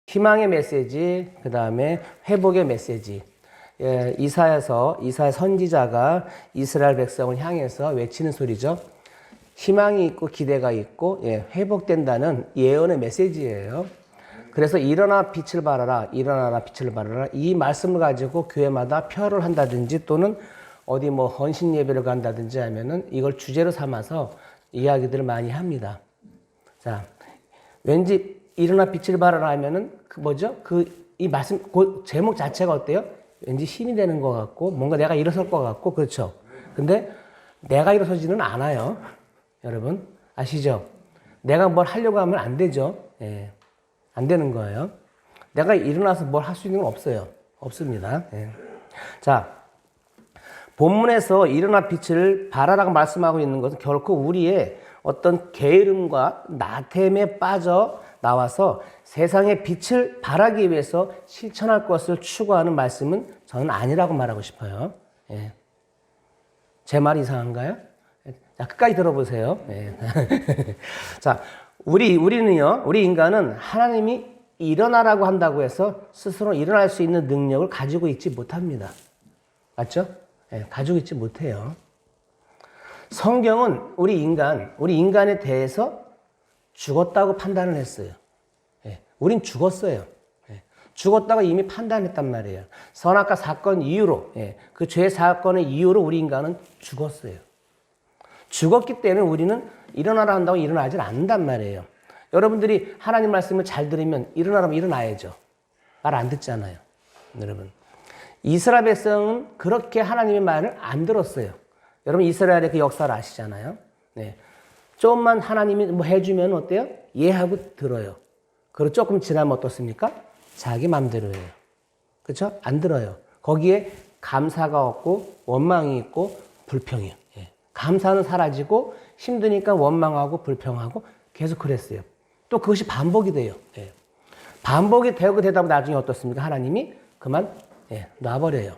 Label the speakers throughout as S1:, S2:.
S1: 희망의 메시지, 그 다음에 회복의 메시지. 예, 이사야 선지자가 이스라엘 백성을 향해서 외치는 소리죠. 희망이 있고 기대가 있고 회복된다는 예언의 메시지예요. 그래서 일어나 빛을 발하라, 일어나라 빛을 발하라, 이 말씀을 가지고 교회마다 표를 한다든지 또는 어디 뭐 헌신 예배를 간다든지 하면은 이걸 주제로 삼아서 이야기들을 많이 합니다. 자, 왠지 일어나 빛을 발하라 하면은 그 뭐죠? 이 말씀 그 제목 자체가 어때요? 왠지 힘이 되는 것 같고 뭔가 내가 일어설 것 같고 그렇죠. 근데 내가 일어서지는 않아요. 여러분 아시죠? 내가 뭘 하려고 하면 안 되죠. 예. 안 되는 거예요. 내가 일어나서 뭘 할 수 있는 건 없어요. 없습니다. 예. 자, 본문에서 일어나 빛을 발하라고 말씀하고 있는 것은 결코 우리의 어떤 게으름과 나태함에 빠져 나와서 세상의 빛을 발하기 위해서 실천할 것을 추구하는 말씀은 저는 아니라고 말하고 싶어요. 예. 제 말이 이상한가요? 자, 끝까지 들어보세요. 예. 자, 우리 인간은 하나님이 일어나라고 한다고 해서 스스로 일어날 수 있는 능력을 가지고 있지 못합니다. 맞죠? 예, 가지고 있지 못해요. 성경은 우리 인간에 대해서 죽었다고 판단을 했어요. 예, 우린 죽었어요. 예, 죽었다고 이미 판단했단 말이에요. 선악과 사건 이후로, 그 죄 사건의 이후로 우리 인간은 죽었어요. 죽었기 때문에 우리는 일어나라 한다고 일어나질 않는단 말이에요. 여러분들이 하나님 말씀을 잘 들으면 일어나라면 일어나야죠. 말 안 듣잖아요. 여러분. 이스라엘 백성은 그렇게 하나님의 말을 안 들었어요. 여러분 이스라엘의 그 역사를 아시잖아요. 네. 조금만 하나님이 뭐 해주면 어때요? 이해하고 들어요. 그리고 조금 지나면 어떻습니까? 자기 맘대로 해요. 그렇죠? 안 들어요. 거기에 감사가 없고 원망이 있고 불평이에요. 예. 감사는 사라지고 힘드니까 원망하고 불평하고 계속 그랬어요. 또 그것이 반복이 돼요. 예. 반복이 되고 되다 보면 나중에 어떻습니까? 하나님이 그만 놔버려요.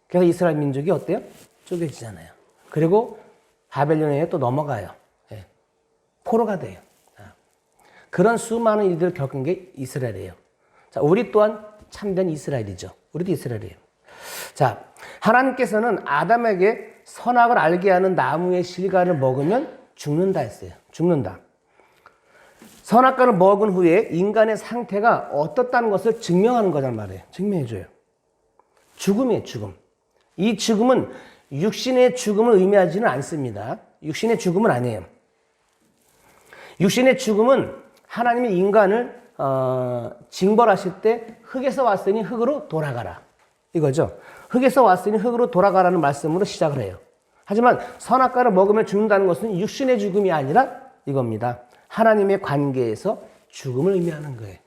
S1: 그래서 이스라엘 민족이 어때요? 쪼개지잖아요. 그리고 바벨론에 또 넘어가요. 예. 포로가 돼요. 그런 수많은 일들을 겪은 게 이스라엘이에요. 자, 우리 또한 참된 이스라엘이죠. 우리도 이스라엘이에요. 자, 하나님께서는 아담에게 선악을 알게 하는 나무의 실과를 먹으면 죽는다 했어요. 죽는다. 선악과를 먹은 후에 인간의 상태가 어떻다는 것을 증명하는 거란 말이에요. 증명해줘요. 죽음이에요, 죽음. 이 죽음은 육신의 죽음을 의미하지는 않습니다. 육신의 죽음은 아니에요. 육신의 죽음은 하나님이 인간을 징벌하실 때 흙에서 왔으니 흙으로 돌아가라. 이거죠. 흙에서 왔으니 흙으로 돌아가라는 말씀으로 시작을 해요. 하지만 선악과를 먹으면 죽는다는 것은 육신의 죽음이 아니라 이겁니다. 하나님의 관계에서 죽음을 의미하는 거예요.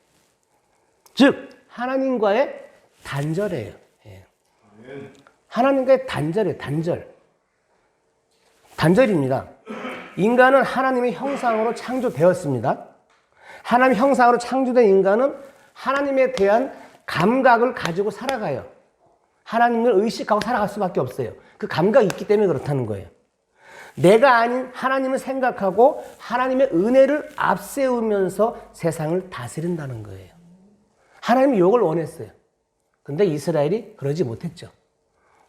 S1: 즉 하나님과의 단절이에요. 하나님과의 단절이에요. 단절입니다. 인간은 하나님의 형상으로 창조되었습니다. 하나님의 형상으로 창조된 인간은 하나님에 대한 감각을 가지고 살아가요. 하나님을 의식하고 살아갈 수밖에 없어요. 그 감각이 있기 때문에 그렇다는 거예요. 내가 아닌 하나님을 생각하고 하나님의 은혜를 앞세우면서 세상을 다스린다는 거예요. 하나님이 이걸 원했어요. 근데 이스라엘이 그러지 못했죠.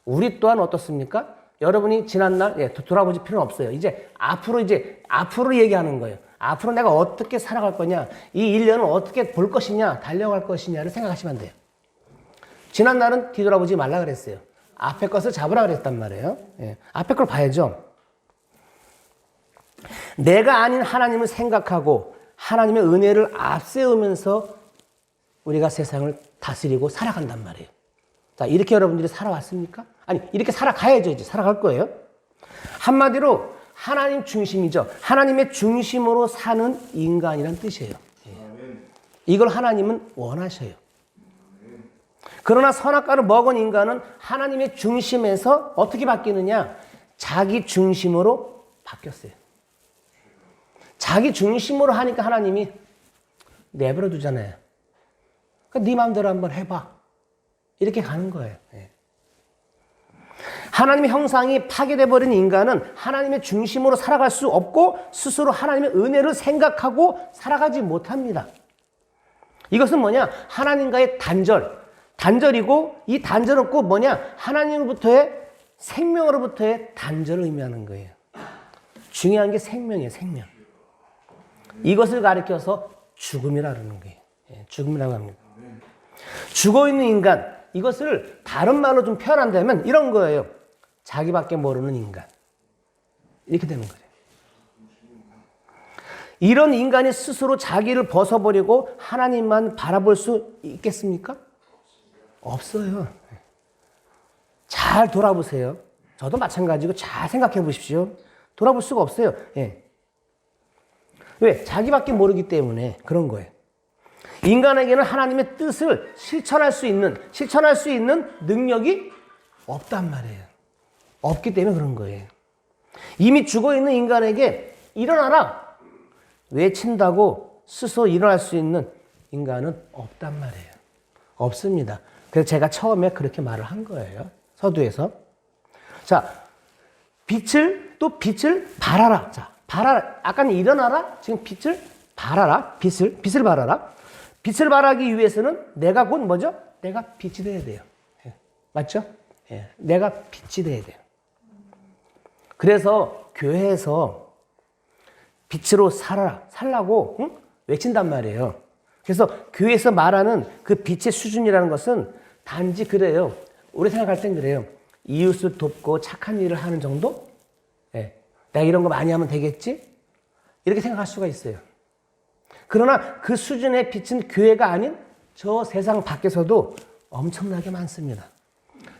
S1: 우리 또한 어떻습니까? 여러분이 지난날 돌아보실 필요는 없어요. 이제 앞으로 얘기하는 거예요. 앞으로 내가 어떻게 살아갈 거냐, 이 1년을 어떻게 볼 것이냐, 달려갈 것이냐를 생각하시면 돼요. 지난날은 뒤돌아보지 말라 그랬어요. 앞에 것을 잡으라 그랬단 말이에요. 앞에 걸 봐야죠. 내가 아닌 하나님을 생각하고 하나님의 은혜를 앞세우면서 우리가 세상을 다스리고 살아간단 말이에요. 자, 이렇게 여러분들이 살아왔습니까? 아니, 이렇게 살아가야죠. 이제 살아갈 거예요. 한마디로 하나님 중심이죠. 하나님의 중심으로 사는 인간이란 뜻이에요. 이걸 하나님은 원하셔요. 그러나 선악과를 먹은 인간은 하나님의 중심에서 어떻게 바뀌느냐? 자기 중심으로 바뀌었어요. 자기 중심으로 하니까 하나님이 내버려 두잖아요. 그러니까 네 마음대로 한번 해봐. 이렇게 가는 거예요. 하나님의 형상이 파괴되어버린 인간은 하나님의 중심으로 살아갈 수 없고 스스로 하나님의 은혜를 생각하고 살아가지 못합니다. 이것은 뭐냐? 하나님과의 단절이고 이 단절은 꼭 뭐냐? 하나님으로부터의 생명으로부터의 단절을 의미하는 거예요. 중요한 게 생명이에요, 생명. 이것을 가리켜서 죽음이라 그러는 거예요. 죽음이라고 합니다. 죽어있는 인간, 이것을 다른 말로 좀 표현한다면 이런 거예요. 자기밖에 모르는 인간. 이렇게 되는 거예요. 이런 인간이 스스로 자기를 벗어버리고 하나님만 바라볼 수 있겠습니까? 없어요. 잘 돌아보세요. 저도 마찬가지고 잘 생각해 보십시오. 돌아볼 수가 없어요. 예. 왜? 자기밖에 모르기 때문에 그런 거예요. 인간에게는 하나님의 뜻을 실천할 수 있는 능력이 없단 말이에요. 없기 때문에 그런 거예요. 이미 죽어있는 인간에게 일어나라! 외친다고 스스로 일어날 수 있는 인간은 없단 말이에요. 없습니다. 그래서 제가 처음에 그렇게 말을 한 거예요. 서두에서. 자, 빛을 발하라. 자, 발하라. 아까는 일어나라. 지금 빛을 발하라. 빛을 발하라. 빛을 발하기 위해서는 내가 곧 뭐죠? 내가 빛이 돼야 돼요. 예. 맞죠? 예. 내가 빛이 돼야 돼요. 그래서 교회에서 빛으로 살라고 응? 외친단 말이에요. 그래서 교회에서 말하는 그 빛의 수준이라는 것은 단지 그래요. 우리 생각할 땐 그래요. 이웃을 돕고 착한 일을 하는 정도? 예. 내가 이런 거 많이 하면 되겠지? 이렇게 생각할 수가 있어요. 그러나 그 수준의 빛은 교회가 아닌 저 세상 밖에서도 엄청나게 많습니다.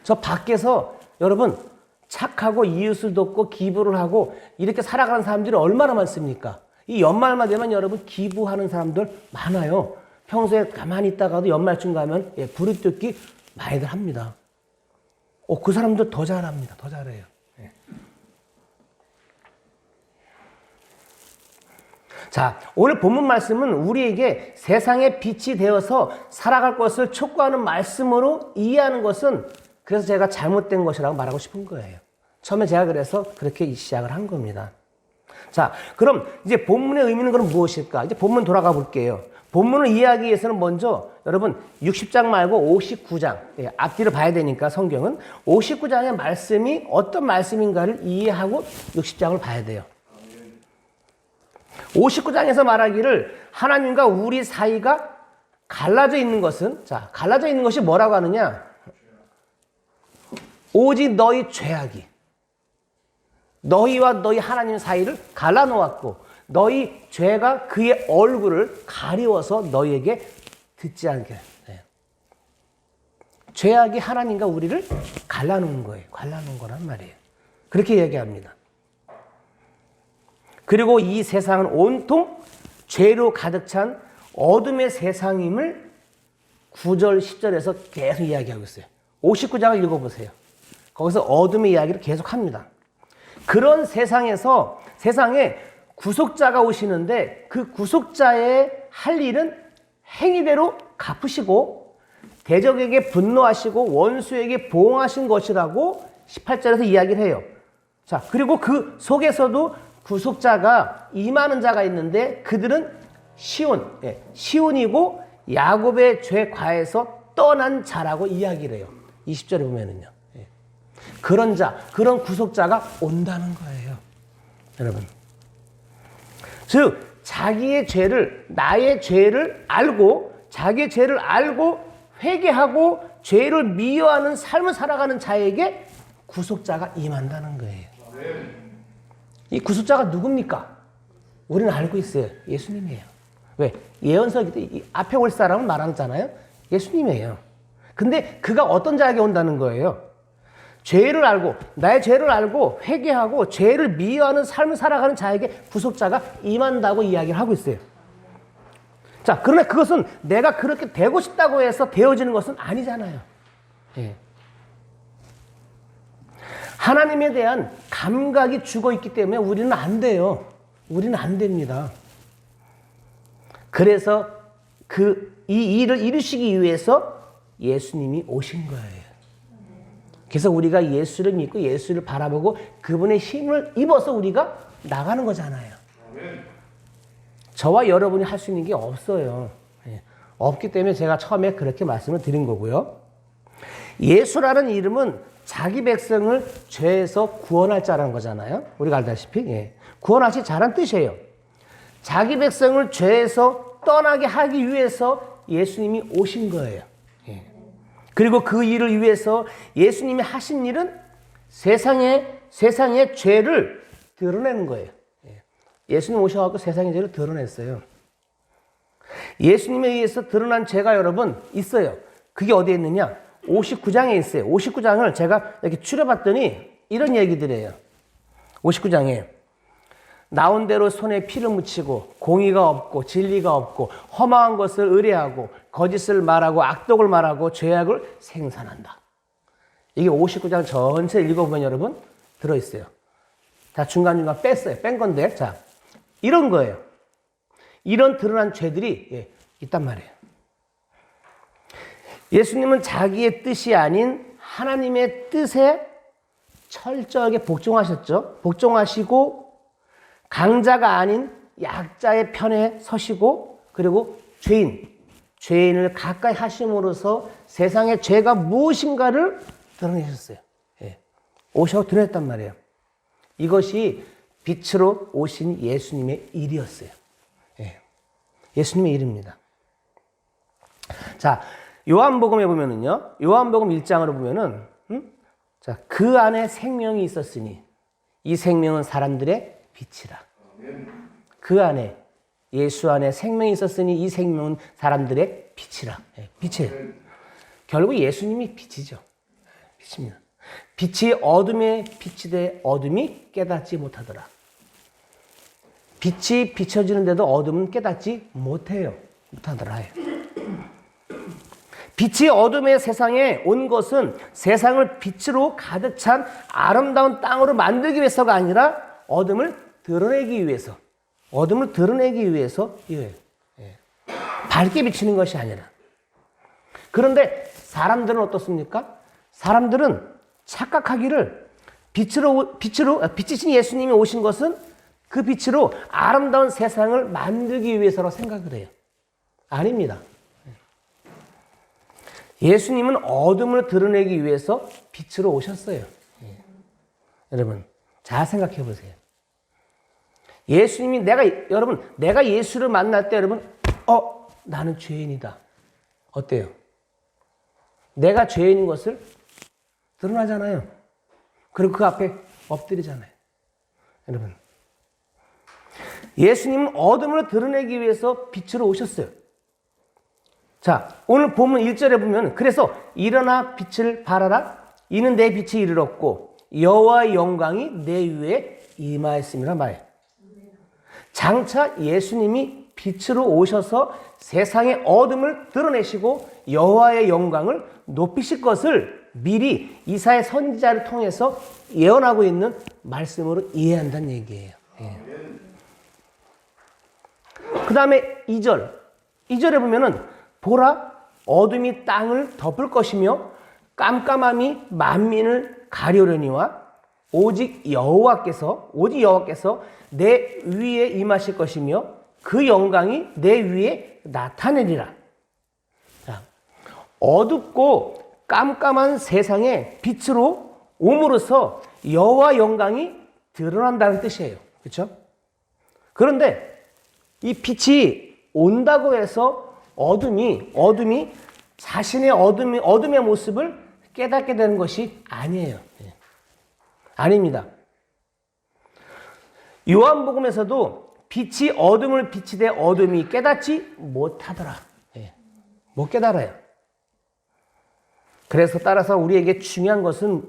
S1: 저 밖에서 여러분 착하고 이웃을 돕고 기부를 하고 이렇게 살아가는 사람들이 얼마나 많습니까? 이 연말만 되면 여러분 기부하는 사람들 많아요. 평소에 가만히 있다가도 연말쯤 가면 부르뜯기 많이들 합니다. 그 사람들 더 잘합니다. 더 잘해요. 예. 자, 오늘 본문 말씀은 우리에게 세상의 빛이 되어서 살아갈 것을 촉구하는 말씀으로 이해하는 것은 그래서 제가 잘못된 것이라고 말하고 싶은 거예요. 처음에 제가 그래서 그렇게 시작을 한 겁니다. 자, 그럼 이제 본문의 의미는 그럼 무엇일까? 이제 본문 돌아가 볼게요. 본문을 이해하기 위해서는 먼저 여러분 60장 말고 59장, 앞뒤를 봐야 되니까 성경은 59장의 말씀이 어떤 말씀인가를 이해하고 60장을 봐야 돼요. 59장에서 말하기를 하나님과 우리 사이가 갈라져 있는 것은, 자, 갈라져 있는 것이 뭐라고 하느냐? 오직 너희 죄악이 너희와 너희 하나님 사이를 갈라놓았고 너희 죄가 그의 얼굴을 가리워서 너희에게 듣지 않게. 네. 죄악이 하나님과 우리를 갈라놓은 거예요. 갈라놓은 거란 말이에요. 그렇게 얘기합니다. 그리고 이 세상은 온통 죄로 가득 찬 어둠의 세상임을 9절, 10절에서 계속 이야기하고 있어요. 59장을 읽어보세요. 거기서 어둠의 이야기를 계속합니다. 그런 세상에 구속자가 오시는데 그 구속자의 할 일은 행위대로 갚으시고 대적에게 분노하시고 원수에게 보응하신 것이라고 18절에서 이야기를 해요. 자, 그리고 그 속에서도 구속자가 임하는 자가 있는데 그들은 시온이고 야곱의 죄 과에서 떠난 자라고 이야기를 해요. 20절에 보면은요. 그런 자, 그런 구속자가 온다는 거예요. 여러분. 즉, 나의 죄를 알고, 자기의 죄를 알고, 회개하고, 죄를 미워하는 삶을 살아가는 자에게 구속자가 임한다는 거예요. 이 구속자가 누굽니까? 우리는 알고 있어요. 예수님이에요. 왜? 예언서기 앞에 올 사람은 말하잖아요. 예수님이에요. 근데 그가 어떤 자에게 온다는 거예요? 죄를 알고 나의 죄를 알고 회개하고 죄를 미워하는 삶을 살아가는 자에게 구속자가 임한다고 이야기를 하고 있어요. 자, 그러나 그것은 내가 그렇게 되고 싶다고 해서 되어지는 것은 아니잖아요. 예. 하나님에 대한 감각이 죽어 있기 때문에 우리는 안 돼요. 우리는 안 됩니다. 그래서 이 일을 이루시기 위해서 예수님이 오신 거예요. 그래서 우리가 예수를 믿고 예수를 바라보고 그분의 힘을 입어서 우리가 나가는 거잖아요. 저와 여러분이 할 수 있는 게 없어요. 없기 때문에 제가 처음에 그렇게 말씀을 드린 거고요. 예수라는 이름은 자기 백성을 죄에서 구원할 자라는 거잖아요. 우리가 알다시피. 예. 구원하시 자란 뜻이에요. 자기 백성을 죄에서 떠나게 하기 위해서 예수님이 오신 거예요. 예. 그리고 그 일을 위해서 예수님이 하신 일은 세상의 죄를 드러내는 거예요. 예. 예수님 오셔서 세상의 죄를 드러냈어요. 예수님에 의해서 드러난 죄가 여러분 있어요. 그게 어디에 있느냐? 59장에 있어요. 59장을 제가 이렇게 추려봤더니 이런 얘기들이에요. 59장에 나온 대로 손에 피를 묻히고 공의가 없고 진리가 없고 허망한 것을 의뢰하고 거짓을 말하고 악독을 말하고 죄악을 생산한다. 이게 59장 전체 읽어보면 여러분 들어있어요. 다 중간중간 뺐어요. 뺀 건데 자 이런 거예요. 이런 드러난 죄들이 있단 말이에요. 예수님은 자기의 뜻이 아닌 하나님의 뜻에 철저하게 복종하셨죠. 복종하시고 강자가 아닌 약자의 편에 서시고 그리고 죄인을 가까이 하심으로써 세상의 죄가 무엇인가를 드러내셨어요. 예. 오셔서 드러냈단 말이에요. 이것이 빛으로 오신 예수님의 일이었어요. 예. 예수님의 일입니다. 자, 요한복음에 보면은요, 요한복음 1장으로 보면은, 자, 그 안에 생명이 있었으니 이 생명은 사람들의 빛이라. 그 안에, 예수 안에 생명이 있었으니 이 생명은 사람들의 빛이라. 예, 빛이에요. 결국 예수님이 빛이죠. 빛입니다. 빛이 어둠에 비치되 어둠이 깨닫지 못하더라. 빛이 비춰지는데도 어둠은 깨닫지 못하더라. 빛이 어둠의 세상에 온 것은 세상을 빛으로 가득 찬 아름다운 땅으로 만들기 위해서가 아니라 어둠을 드러내기 위해서 밝게 비치는 것이 아니라. 그런데 사람들은 어떻습니까? 사람들은 착각하기를 빛이신 예수님이 오신 것은 그 빛으로 아름다운 세상을 만들기 위해서라고 생각을 해요. 아닙니다. 예수님은 어둠을 드러내기 위해서 빛으로 오셨어요. 여러분, 잘 생각해 보세요. 예수님이 내가 예수를 만날 때 여러분, 나는 죄인이다. 어때요? 내가 죄인인 것을 드러나잖아요. 그리고 그 앞에 엎드리잖아요. 여러분, 예수님은 어둠을 드러내기 위해서 빛으로 오셨어요. 자, 오늘 본문 1절에 보면 그래서 일어나 빛을 발하라. 이는 내 빛이 이르렀고 여호와의 영광이 내 위에 임하였음이라 말이에요. 장차 예수님이 빛으로 오셔서 세상의 어둠을 드러내시고 여호와의 영광을 높이실 것을 미리 이사야 선지자를 통해서 예언하고 있는 말씀으로 이해한다는 얘기예요. 예. 그 다음에 2절에 보면은 보라, 어둠이 땅을 덮을 것이며 깜깜함이 만민을 가려려니와 오직 여호와께서 내 위에 임하실 것이며 그 영광이 내 위에 나타내리라. 자, 어둡고 깜깜한 세상에 빛으로 옴으로써 여호와 영광이 드러난다는 뜻이에요. 그렇죠? 그런데 이 빛이 온다고 해서 어둠이 자신의 어둠의 모습을 깨닫게 되는 것이 아니에요. 아닙니다. 요한복음에서도 빛이 어둠을 비치되 어둠이 깨닫지 못하더라. 못 깨달아요. 그래서 따라서 우리에게 중요한 것은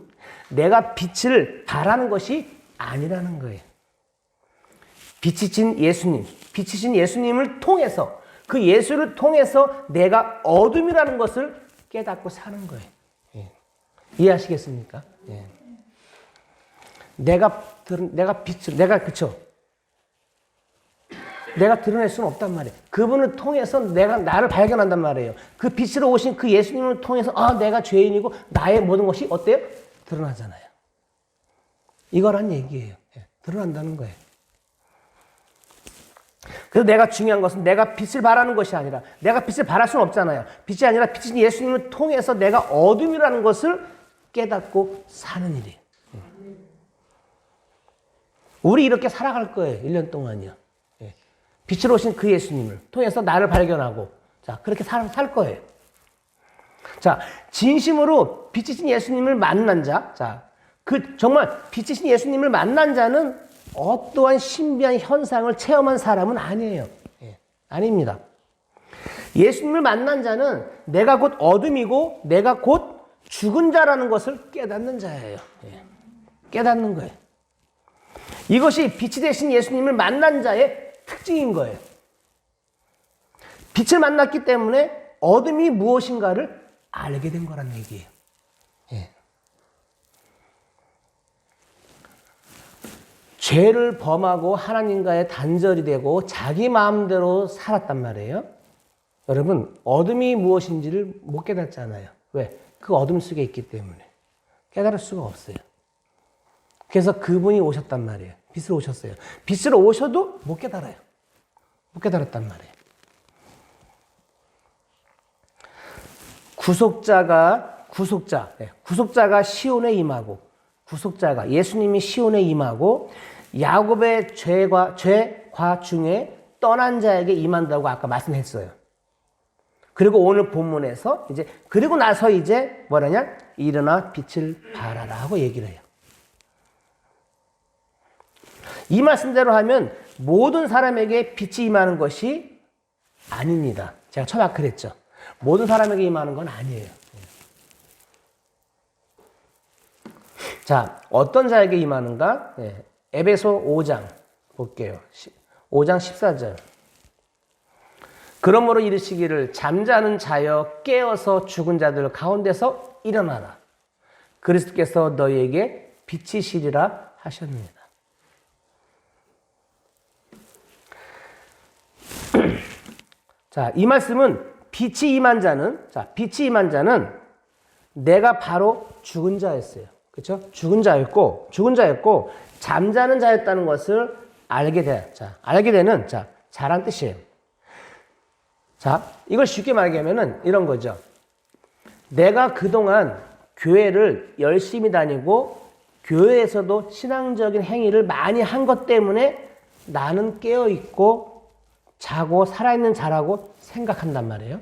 S1: 내가 빛을 바라는 것이 아니라는 거예요. 빛이신 예수님을 통해서 그 예수를 통해서 내가 어둠이라는 것을 깨닫고 사는 거예요. 이해하시겠습니까? 내가 드러낼 수는 없단 말이에요. 그분을 통해서 나를 발견한단 말이에요. 그 빛으로 오신 그 예수님을 통해서 내가 죄인이고 나의 모든 것이 어때요? 드러나잖아요. 이거란 얘기예요. 드러난다는 거예요. 그래서 내가 중요한 것은 내가 빛을 발하는 것이 아니라, 내가 빛을 발할 수는 없잖아요. 빛이 아니라 빛이신 예수님을 통해서 내가 어둠이라는 것을 깨닫고 사는 일이에요. 우리 이렇게 살아갈 거예요. 1년 동안이요. 빛으로 오신 그 예수님을 통해서 나를 발견하고, 자, 그렇게 살 거예요. 자, 진심으로 빛이신 예수님을 만난 자, 자, 정말 빛이신 예수님을 만난 자는 어떠한 신비한 현상을 체험한 사람은 아니에요. 아닙니다. 예수님을 만난 자는 내가 곧 어둠이고 내가 곧 죽은 자라는 것을 깨닫는 자예요. 깨닫는 거예요. 이것이 빛이 되신 예수님을 만난 자의 특징인 거예요. 빛을 만났기 때문에 어둠이 무엇인가를 알게 된 거란 얘기예요. 죄를 범하고 하나님과의 단절이 되고 자기 마음대로 살았단 말이에요. 여러분, 어둠이 무엇인지를 못 깨닫잖아요. 왜? 그 어둠 속에 있기 때문에. 깨달을 수가 없어요. 그래서 그분이 오셨단 말이에요. 빛으로 오셨어요. 빛으로 오셔도 못 깨달아요. 못 깨달았단 말이에요. 구속자가 시온에 임하고, 구속자가 예수님이 시온에 임하고 야곱의 죄과 중에 떠난 자에게 임한다고 아까 말씀했어요. 그리고 오늘 본문에서 그리고 나서 뭐라냐? 일어나 빛을 발하라 하고 얘기를 해요. 이 말씀대로 하면 모든 사람에게 빛이 임하는 것이 아닙니다. 제가 처음에 그랬죠. 모든 사람에게 임하는 건 아니에요. 자, 어떤 자에게 임하는가? 에베소 5장 볼게요. 5장 14절. 그러므로 이르시기를 잠자는 자여 깨어서 죽은 자들 가운데서 일어나라. 그리스도께서 너희에게 빛이시리라 하셨습니다. 자, 이 말씀은 빛이 임한 자는 내가 바로 죽은 자였어요. 그렇죠? 죽은 자였고 잠자는 자였다는 것을 알게 되는 자란 뜻이에요. 자, 이걸 쉽게 말하면 이런 거죠. 내가 그동안 교회를 열심히 다니고 교회에서도 신앙적인 행위를 많이 한 것 때문에 나는 깨어있고 자고 살아있는 자라고 생각한단 말이에요.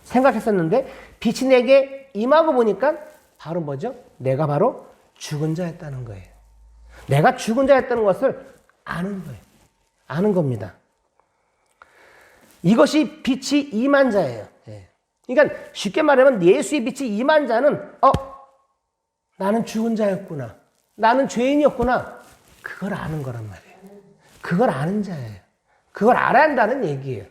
S1: 생각했었는데 빛이 내게 임하고 보니까 바로 뭐죠? 내가 바로 죽은 자였다는 거예요. 내가 죽은 자였다는 것을 아는 거예요. 아는 겁니다. 이것이 빛이 임한 자예요. 그러니까 쉽게 말하면 예수의 빛이 임한 자는 나는 죽은 자였구나. 나는 죄인이었구나. 그걸 아는 거란 말이에요. 그걸 아는 자예요. 그걸 알아야 한다는 얘기예요.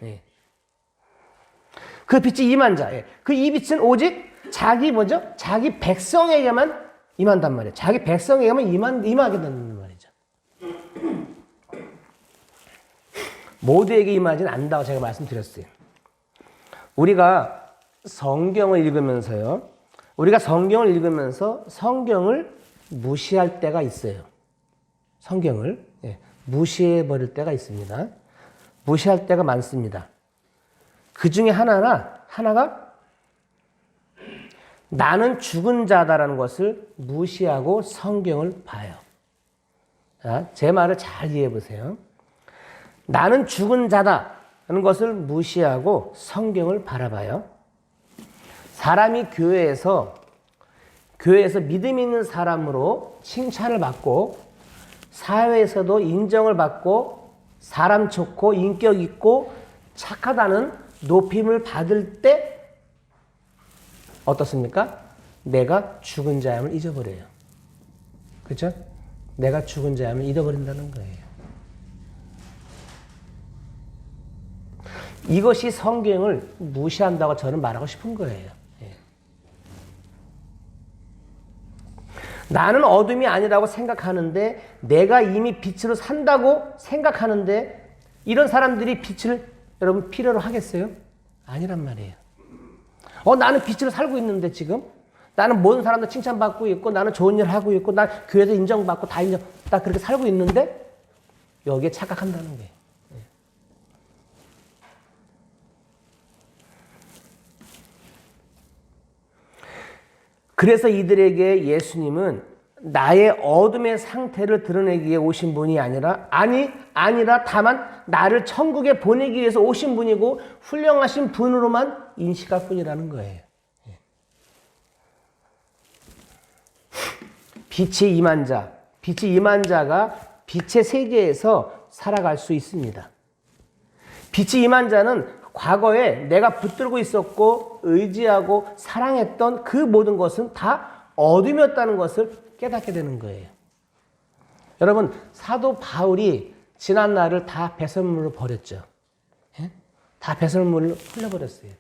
S1: 그 빛이 임한 자. 그 이 빛은 오직 자기 백성에게만 임한단 말이에요. 자기 백성에게만 임하게 된단 말이죠. 모두에게 임하지는 않는다고 제가 말씀드렸어요. 우리가 성경을 읽으면서 성경을 무시할 때가 있어요. 성경을 무시해버릴 때가 있습니다. 무시할 때가 많습니다. 그 중에 하나가 나는 죽은 자다라는 것을 무시하고 성경을 봐요. 자, 제 말을 잘 이해해 보세요. 나는 죽은 자다라는 것을 무시하고 성경을 바라봐요. 사람이 교회에서 믿음 있는 사람으로 칭찬을 받고 사회에서도 인정을 받고 사람 좋고 인격 있고 착하다는 높임을 받을 때 어떻습니까? 내가 죽은 자임을 잊어버려요. 그렇죠? 내가 죽은 자임을 잊어버린다는 거예요. 이것이 성경을 무시한다고 저는 말하고 싶은 거예요. 나는 어둠이 아니라고 생각하는데 내가 이미 빛으로 산다고 생각하는데 이런 사람들이 빛을 여러분 필요로 하겠어요? 아니란 말이에요. 나는 빛으로 살고 있는데 지금 나는 모든 사람들 칭찬받고 있고 나는 좋은 일 하고 있고 난 교회도 인정받고 다 그렇게 살고 있는데 여기에 착각한다는 거예요. 그래서 이들에게 예수님은 나의 어둠의 상태를 드러내기 위해 오신 분이 아니라 다만 나를 천국에 보내기 위해서 오신 분이고 훌륭하신 분으로만 인식할 뿐이라는 거예요. 빛이 임한 자가 빛의 세계에서 살아갈 수 있습니다. 빛이 임한 자는 과거에 내가 붙들고 있었고 의지하고 사랑했던 그 모든 것은 다 어둠이었다는 것을 깨닫게 되는 거예요. 여러분, 사도 바울이 지난 날을 다 배설물로 버렸죠. 예? 다 배설물로 흘려버렸어요.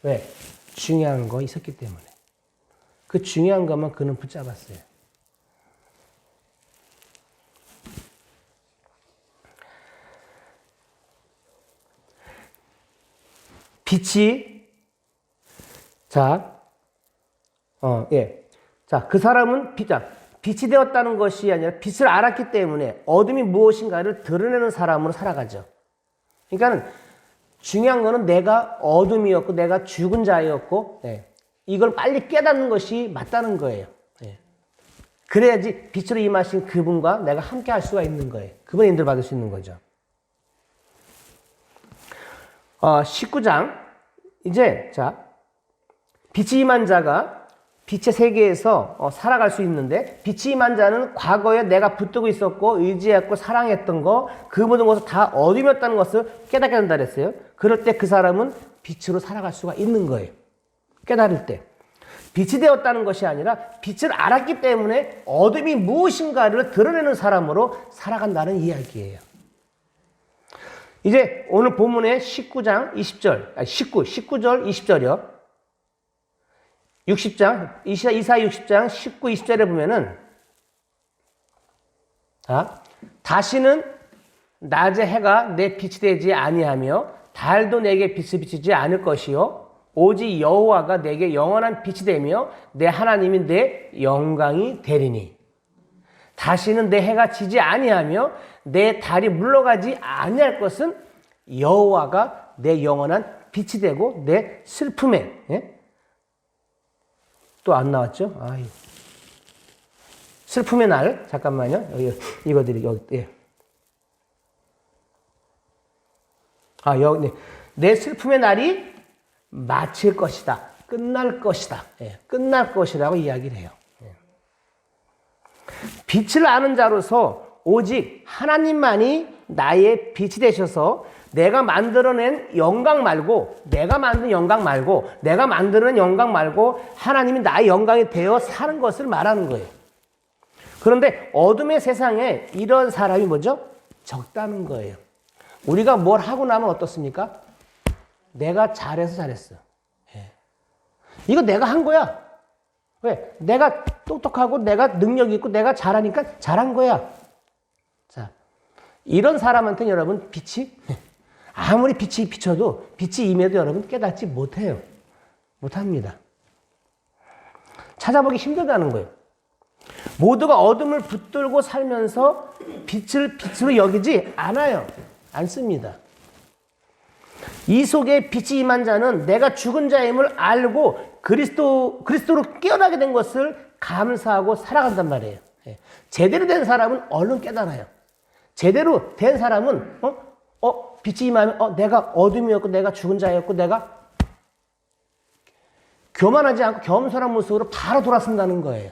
S1: 왜? 중요한 거 있었기 때문에. 그 중요한 것만 그는 붙잡았어요. 빛이, 그 사람은 빛이 되었다는 것이 아니라 빛을 알았기 때문에 어둠이 무엇인가를 드러내는 사람으로 살아가죠. 그러니까는 중요한 거는 내가 어둠이었고, 내가 죽은 자였고, 이걸 빨리 깨닫는 것이 맞다는 거예요. 그래야지 빛으로 임하신 그분과 내가 함께 할 수가 있는 거예요. 그분의 인도를 받을 수 있는 거죠. 19장, 빛이 임한 자가 빛의 세계에서 살아갈 수 있는데, 빛이 임한 자는 과거에 내가 붙들고 있었고, 의지했고, 사랑했던 거, 그 모든 것을 다 어둠이었다는 것을 깨닫게 된다 그랬어요. 그럴 때 그 사람은 빛으로 살아갈 수가 있는 거예요. 깨달을 때. 빛이 되었다는 것이 아니라 빛을 알았기 때문에 어둠이 무엇인가를 드러내는 사람으로 살아간다는 이야기예요. 이제 오늘 본문의 19절 20절이요. 60장, 이사야 60장 19, 20절에 보면은, 다시는 낮의 해가 내 빛이 되지 아니하며 달도 내게 빛을 비추지 않을 것이요. 오직 여호와가 내게 영원한 빛이 되며 내 하나님이 내 영광이 되리니. 다시는 내 해가 지지 아니하며 내 달이 물러가지 아니할 것은 여호와가 내 영원한 빛이 되고 내 슬픔에, 또 안 나왔죠? 슬픔의 날, 잠깐만요. 내 슬픔의 날이 마칠 것이다. 끝날 것이다. 끝날 것이라고 이야기를 해요. 빛을 아는 자로서 오직 하나님만이 나의 빛이 되셔서 내가 만들어낸 영광 말고, 내가 만든 영광 말고, 내가 만들어낸 영광 말고 하나님이 나의 영광이 되어 사는 것을 말하는 거예요. 그런데 어둠의 세상에 이런 사람이 뭐죠? 적다는 거예요. 우리가 뭘 하고 나면 어떻습니까? 내가 잘해서 잘했어. 이거 내가 한 거야. 왜? 내가 똑똑하고 내가 능력 있고 내가 잘하니까 잘한 거야. 자, 이런 사람한테는 여러분 빛이 아무리 빛이 비춰도 빛이 임해도 여러분 깨닫지 못해요. 못합니다. 찾아보기 힘들다는 거예요. 모두가 어둠을 붙들고 살면서 빛을 빛으로 여기지 않아요. 않습니다. 이 속에 빛이 임한 자는 내가 죽은 자임을 알고 그리스도로 깨어나게 된 것을 감사하고 살아간단 말이에요. 제대로 된 사람은 얼른 깨달아요. 제대로 된 사람은 빛이 임하면 내가 어둠이었고 내가 죽은 자였고 내가 교만하지 않고 겸손한 모습으로 바로 돌아선다는 거예요.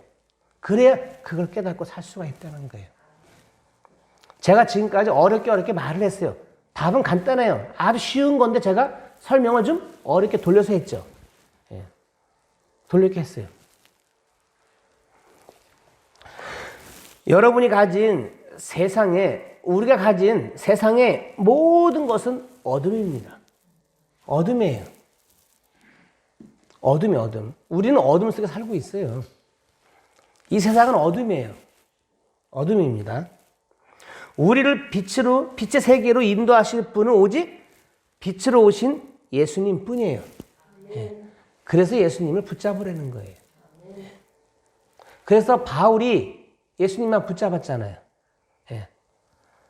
S1: 그래야 그걸 깨닫고 살 수가 있다는 거예요. 제가 지금까지 어렵게 말을 했어요. 답은 간단해요. 아주 쉬운 건데 제가 설명을 좀 어렵게 돌려서 했죠. 돌려서 했어요. 여러분이 가진 우리가 가진 세상의 모든 것은 어둠입니다. 어둠이에요. 어둠. 우리는 어둠 속에 살고 있어요. 이 세상은 어둠이에요. 어둠입니다. 우리를 빛의 세계로 인도하실 분은 오직 빛으로 오신 예수님 뿐이에요. 그래서 예수님을 붙잡으라는 거예요. 그래서 바울이 예수님만 붙잡았잖아요.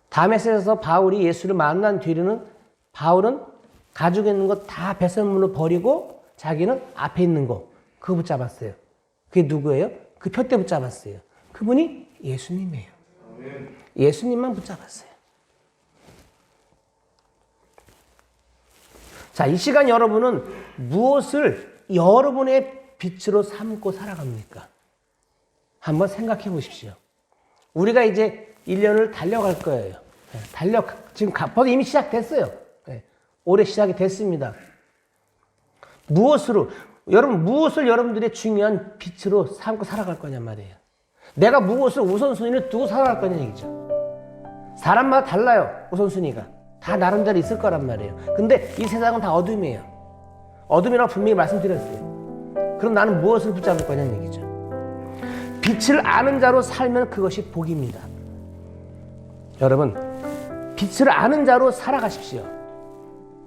S1: 다메섹에서 바울이 예수를 만난 뒤로는 바울은 가지고 있는 거 다 배설물로 버리고 자기는 앞에 있는 거 그거 붙잡았어요. 그게 누구예요? 그 푯대 붙잡았어요. 그분이 예수님이에요. 예수님만 붙잡았어요. 자, 이 시간 여러분은 무엇을 여러분의 빛으로 삼고 살아갑니까? 한번 생각해 보십시오. 우리가 이제 1년을 달려갈 거예요. 지금 벌써 이미 시작됐어요. 올해 시작이 됐습니다. 무엇을 여러분들의 중요한 빛으로 삼고 살아갈 거냔 말이에요. 내가 무엇을 우선순위를 두고 살아갈 거냐 얘기죠. 사람마다 달라요. 우선순위가. 다 나름대로 있을 거란 말이에요. 근데 이 세상은 다 어둠이에요. 어둠이라고 분명히 말씀드렸어요. 그럼 나는 무엇을 붙잡을 거냐는 얘기죠. 빛을 아는 자로 살면 그것이 복입니다. 여러분, 빛을 아는 자로 살아가십시오.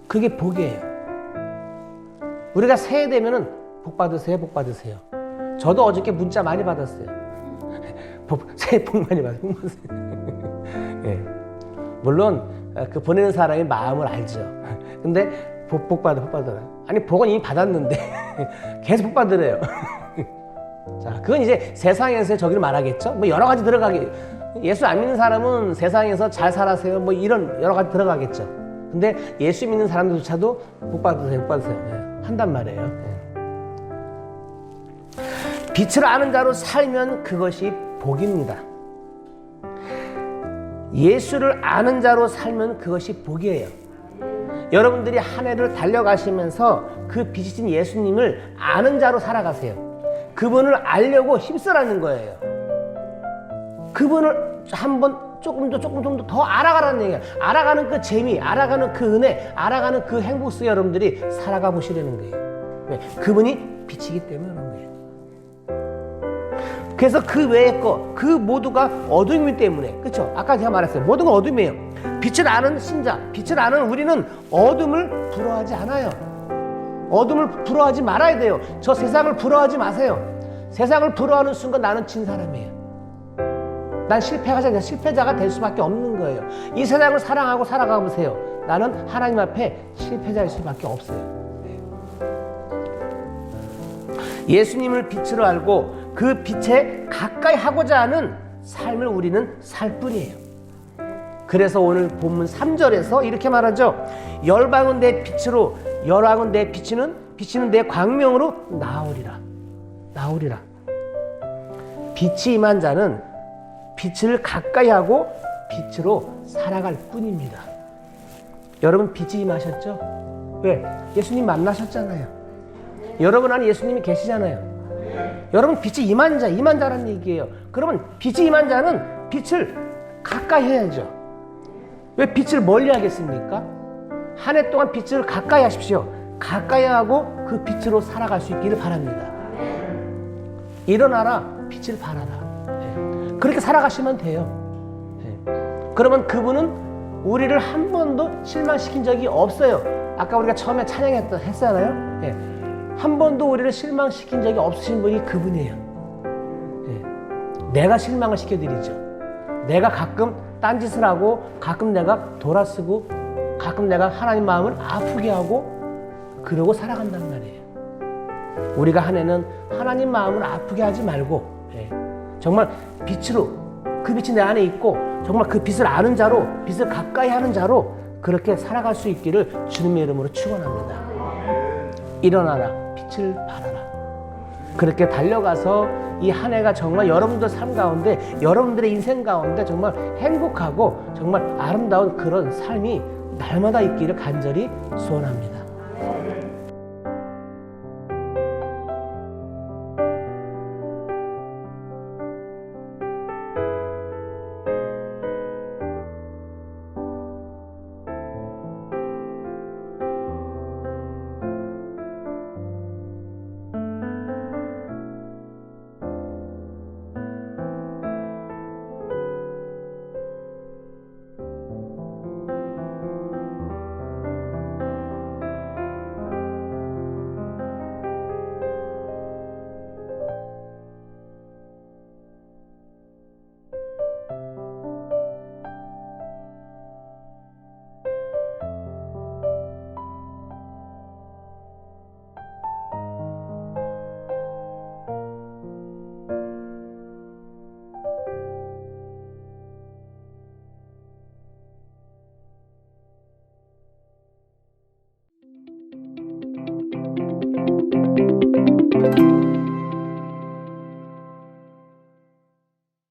S1: 그게 복이에요. 우리가 새해 되면은 복 받으세요, 복 받으세요. 저도 어저께 문자 많이 받았어요. 새해 복 많이 받으세요. 예. 물론 그 보내는 사람의 마음을 알죠. 근데 복 받아요. 아니, 복은 이미 받았는데 계속 복 받으래요. 자, 그건 이제 세상에서의 저기를 말하겠죠. 뭐 여러 가지 들어가게. 예수 안 믿는 사람은 세상에서 잘 살아세요. 뭐 이런 여러 가지 들어가겠죠. 근데 예수 믿는 사람들조차도 복 받으세요, 복 받으세요. 네, 한단 말이에요. 네. 빛을 아는 자로 살면 그것이 복입니다. 예수를 아는 자로 살면 그것이 복이에요. 여러분들이 한 해를 달려가시면서 그 빛이신 예수님을 아는 자로 살아가세요. 그분을 알려고 힘쓰라는 거예요. 그분을 조금 더 알아가라는 얘기예요. 알아가는 그 재미, 알아가는 그 은혜, 알아가는 그 행복 속에 여러분들이 살아가 보시려는 거예요. 왜? 그분이 빛이기 때문에 그런 거예요. 그래서 그 외의 그 모두가 어둠이기 때문에, 그렇죠? 아까 제가 말했어요. 모든 건 어둠이에요. 빛을 아는 신자, 빛을 아는 우리는 어둠을 부러워하지 않아요. 어둠을 부러워하지 말아야 돼요. 저 세상을 부러워하지 마세요. 세상을 부러워하는 순간 나는 진 사람이에요. 난 실패자가 될 수밖에 없는 거예요. 이 세상을 사랑하고 살아가 보세요. 나는 하나님 앞에 실패자일 수밖에 없어요. 예수님을 빛으로 알고 그 빛에 가까이 하고자 하는 삶을 우리는 살 뿐이에요. 그래서 오늘 본문 3절에서 이렇게 말하죠. 열방은 내 빛으로, 열왕은 내 비치는 내 광명으로 나오리라. 빛이 임한 자는 빛을 가까이 하고 빛으로 살아갈 뿐입니다. 여러분, 빛이 임하셨죠? 왜? 예수님 만나셨잖아요. 여러분 안에 예수님이 계시잖아요. 여러분, 빛이 임한 자라는 얘기예요. 그러면 빛이 임한 자는 빛을 가까이 해야죠. 왜 빛을 멀리 하겠습니까? 한 해 동안 빛을 가까이 하십시오. 가까이 하고 그 빛으로 살아갈 수 있기를 바랍니다. 일어나라, 빛을 발하라. 그렇게 살아가시면 돼요. 그러면 그분은 우리를 한 번도 실망시킨 적이 없어요. 아까 우리가 처음에 찬양했잖아요. 한 번도 우리를 실망시킨 적이 없으신 분이 그분이에요. 내가 실망을 시켜드리죠. 내가 가끔 딴짓을 하고, 가끔 내가 돌아쓰고, 가끔 내가 하나님 마음을 아프게 하고, 그러고 살아간단 말이에요. 우리가 한 해는 하나님 마음을 아프게 하지 말고, 정말 빛으로, 그 빛이 내 안에 있고 정말 그 빛을 아는 자로, 빛을 가까이 하는 자로 그렇게 살아갈 수 있기를 주님의 이름으로 축원합니다. 일어나라, 빛을 발하라. 그렇게 달려가서 이 한 해가 정말 여러분들 삶 가운데, 여러분들의 인생 가운데 정말 행복하고 정말 아름다운 그런 삶이 날마다 있기를 간절히 소원합니다.